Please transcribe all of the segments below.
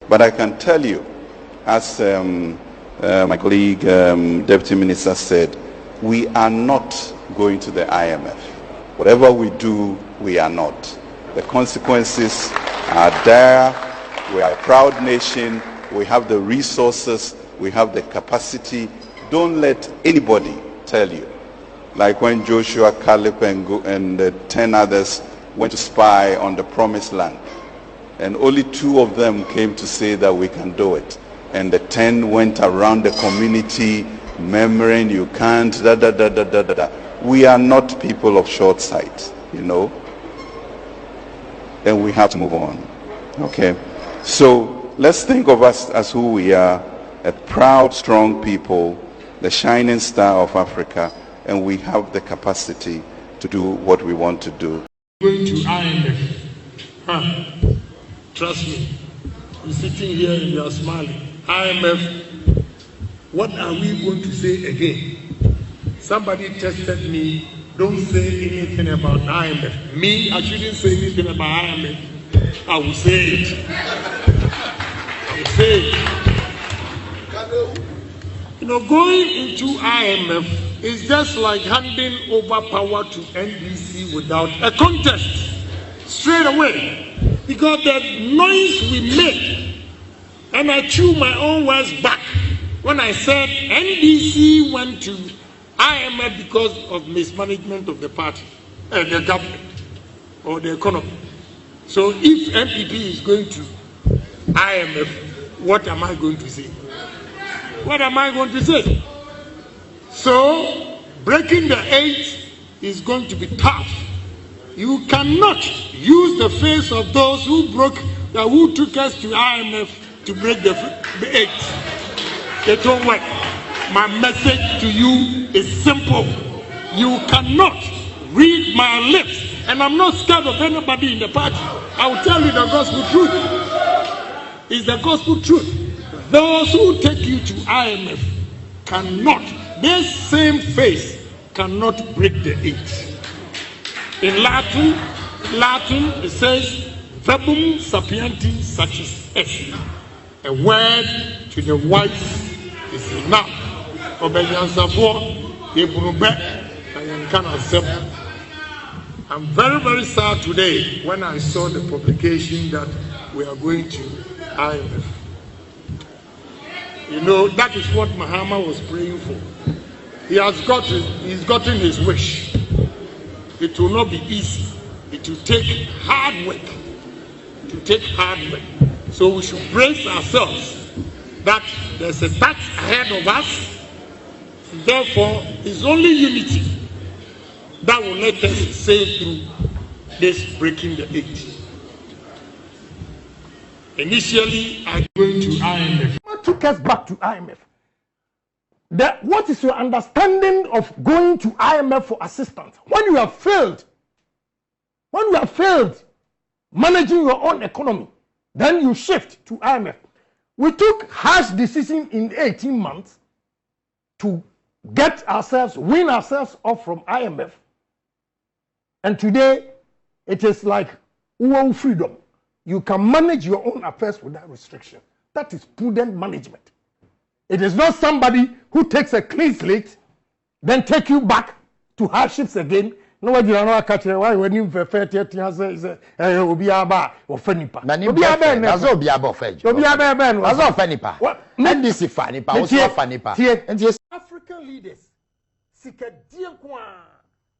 But I can tell you, as my colleague, Deputy Minister said, we are not going to the IMF. Whatever we do, we are not. The consequences are there. We are a proud nation. We have the resources. We have the capacity. Don't let anybody tell you. Like when Joshua, Caleb, and the 10 others went to spy on the promised land. And only 2 of them came to say that we can do it. And the 10 went around the community murmuring, you can't, da da da da da da. We are not people of short sight, you know. And we have to move on. Okay. So let's think of us as who we are, a proud, strong people, the shining star of Africa, and we have the capacity to do what we want to do. Going to IMF. Trust me. You're sitting here and you're smiling. IMF, what are we going to say again? Somebody tested me, don't say anything about IMF. Me, I shouldn't say anything about IMF. I will say it. I will say it. You know, going into IMF is just like handing over power to NDC without a contest. Straight away. Because the noise we made, and I threw my own words back when I said NDC went to IMF because of mismanagement of the party, the government, or the economy. So if MPP is going to IMF, what am I going to say? What am I going to say? So breaking the 8 is going to be tough. You cannot use the face of those who took us to IMF to break the 8. It won't work. My message to you is simple. You cannot read my lips, and I'm not scared of anybody in the party. I will tell you the gospel truth. It's the gospel truth. Those who take you to IMF cannot, this same face cannot break the 8. In Latin it says, verbum sapienti satis est. A word to the wise is enough. I'm very, very sad today when I saw the publication that we are going to IMF. You know, that is what Mahama was praying for. He's gotten his wish. It will not be easy. It will take hard work. So we should brace ourselves that there's a task ahead of us. Therefore, it's only unity that will let us sail through this breaking the 8. Initially, I'm going to IMF. What took us back to IMF? What is your understanding of going to IMF for assistance? When you have failed managing your own economy, then you shift to IMF. We took harsh decision in 18 months to win ourselves off from IMF. And today, it is like freedom. You can manage your own affairs without restriction. That is prudent management. It is not somebody who takes a clean slate, then take you back to hardships again. No, you know, why when you fair is Obiaba or Fenipa. African leaders seek a dear one.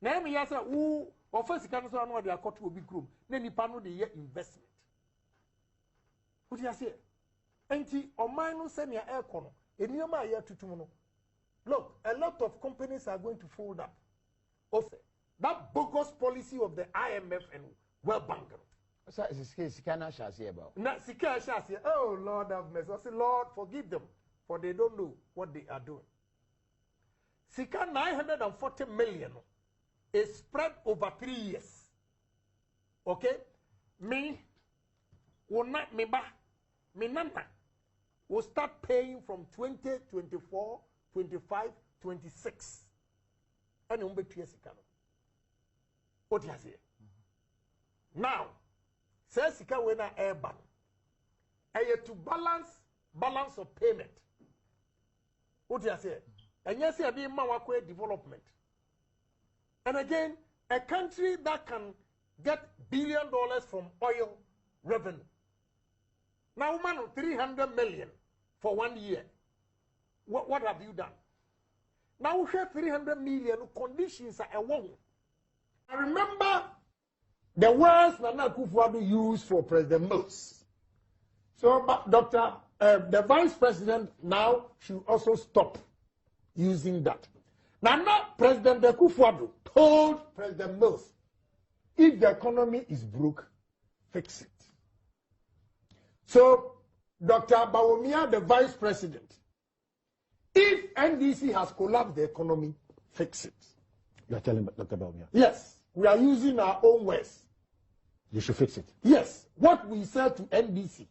Name Yasa, who offers the council on what they are called to a big room. Then you panel the investment. What do you say? Anti or minus semi air corner. Look, a lot of companies are going to fold up. Also, that bogus policy of the IMF and World Bank. Oh, Lord have mercy. I say, Lord, forgive them, for they don't know what they are doing. Sika 940 million is spread over 3 years. Okay? Me, will not me ba, me nana. Will start paying from 2024, 25, 26. And you will be what you say? Now, says Sika when I air ban. to balance of payment. What do you say? And yes, I be Mawakwe development. And again, a country that can get $1 billion from oil revenue. Now, man, 300 million for 1 year. What have you done? Now we have 300 million conditions are a wrong. I remember the words Nana Akufo-Addo used for President Mills. So, the Vice President now should also stop using that. Now, President Akufo-Addo told President Mills, if the economy is broke, fix it. So, Dr. Bawumia, the Vice President, if NDC has collapsed the economy, fix it. You are telling Dr. Bawumia? Yes. We are using our own words. You should fix it. Yes. What we said to NDC.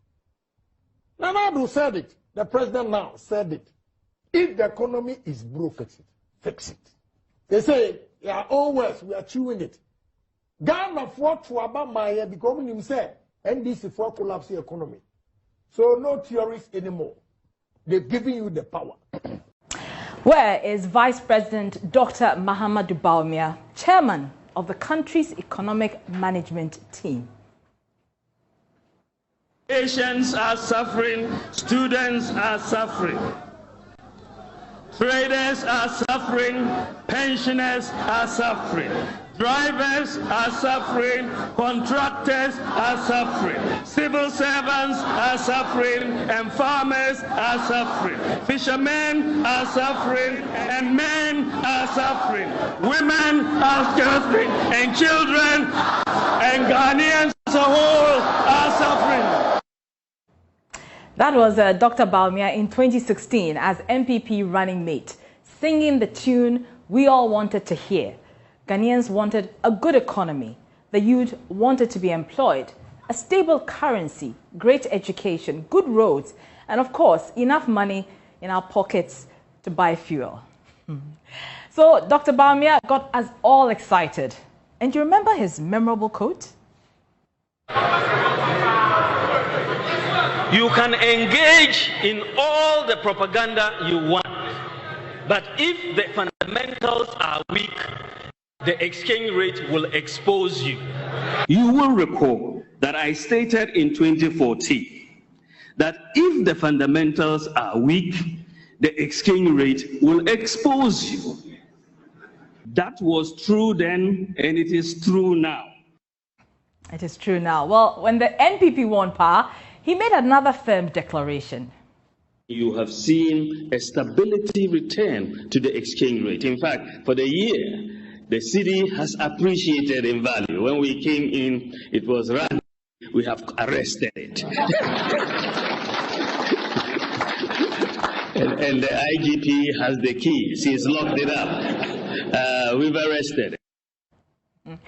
Nana said it. The president now said it. If the economy is broke, fix it. Fix it. They say, our own words, we are chewing it. Ghana for Tuaba Maya because him say NDC for collapse the economy. So no theories anymore. They're giving you the power. Where is Vice President Dr. Mahamudu Bawumia, chairman of the country's economic management team? Patients are suffering, students are suffering, traders are suffering, pensioners are suffering, drivers are suffering, contractors are suffering, civil servants are suffering, and farmers are suffering. Fishermen are suffering, and men are suffering. Women are suffering, and children and Ghanaians as a whole are suffering. That was Dr. Bawumia in 2016 as MPP running mate, singing the tune we all wanted to hear. Ghanaians wanted a good economy. The youth wanted to be employed, a stable currency, great education, good roads, and of course, enough money in our pockets to buy fuel. So Dr. Bawumia got us all excited. And do you remember his memorable quote? You can engage in all the propaganda you want, but if the fundamentals are weak, the exchange rate will expose you. You will recall that I stated in 2014 that if the fundamentals are weak, the exchange rate will expose you. That was true then, and it is true now. It is true now. Well, when the NPP won power, he made another firm declaration. You have seen a stability return to the exchange rate. In fact, for the year, the city has appreciated in value. When we came in, it was run. We have arrested it. and the IGP has the keys. He's locked it up. We've arrested it.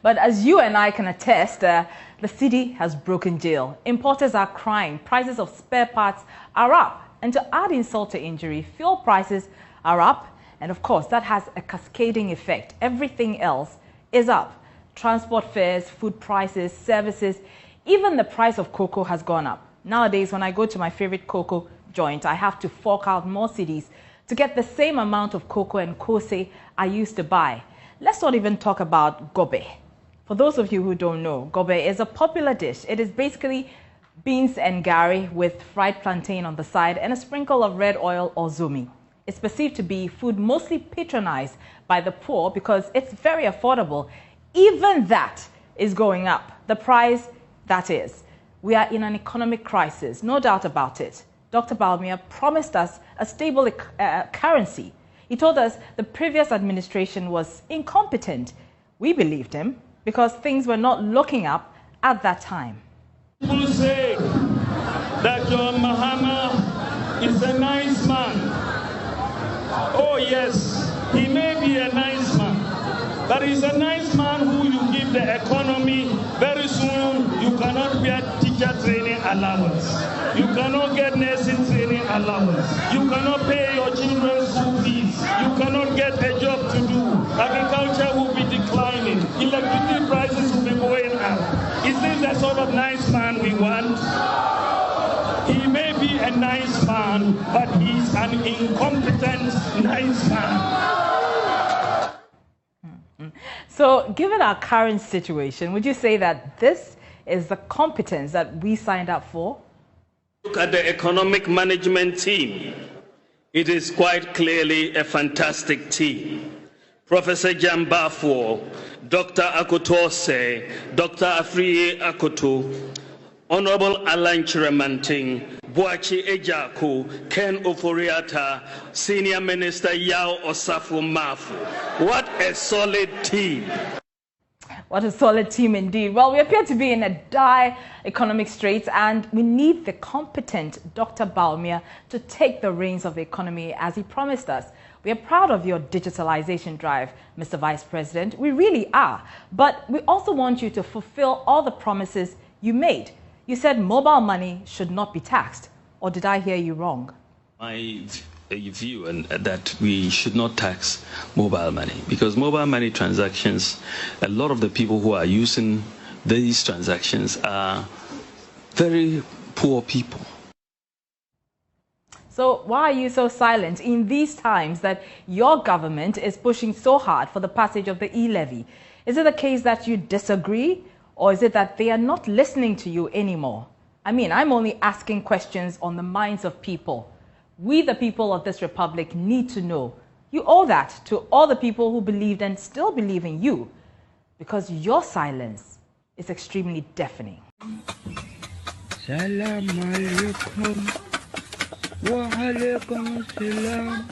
But as you and I can attest, the city has broken jail. Importers are crying. Prices of spare parts are up. And to add insult to injury, fuel prices are up. And of course, that has a cascading effect. Everything else is up. Transport fares, food prices, services, even the price of cocoa has gone up. Nowadays, when I go to my favorite cocoa joint, I have to fork out more cedis to get the same amount of cocoa and kose I used to buy. Let's not even talk about gobe. For those of you who don't know, gobe is a popular dish. It is basically beans and gari with fried plantain on the side and a sprinkle of red oil or zumi. It's perceived to be food mostly patronized by the poor because it's very affordable. Even that is going up. The price, that is. We are in an economic crisis, no doubt about it. Dr. Bawumia promised us a stable currency. He told us the previous administration was incompetent. We believed him because things were not looking up at that time. People say that John Mahama is a nice man. Oh yes, he may be a nice man, but he's a nice man who you give the economy. Very soon you cannot get teacher training allowance. You cannot get nursing training allowance. You cannot pay your children's school fees. You cannot get a job to do. Agriculture will be declining. Electricity prices will be going up. Is this the sort of nice man we want? be a nice man, but he's an incompetent nice man. So, given our current situation, would you say that this is the competence that we signed up for? Look at the economic management team. It is quite clearly a fantastic team. Professor Jambafo, Dr. Akotose, Dr. Afriye Akoto, Honorable Alan Chiramanting, Boachi Ejaku, Ken Oforiata, Senior Minister Yao Osafo Mafu. What a solid team. What a solid team indeed. Well, we appear to be in a dire economic straits, and we need the competent Dr. Bawumia to take the reins of the economy as he promised us. We are proud of your digitalization drive, Mr. Vice President. We really are. But we also want you to fulfill all the promises you made. You said mobile money should not be taxed. Or did I hear you wrong? My view and that we should not tax mobile money, because mobile money transactions, a lot of the people who are using these transactions are very poor people. So why are you so silent in these times that your government is pushing so hard for the passage of the e-levy? Is it the case that you disagree, or is it that they are not listening to you anymore? I mean, I'm only asking questions on the minds of people. We, the people of this republic, need to know. You owe that to all the people who believed and still believe in you, because your silence is extremely deafening. Salam alaikum wa alaikum salam.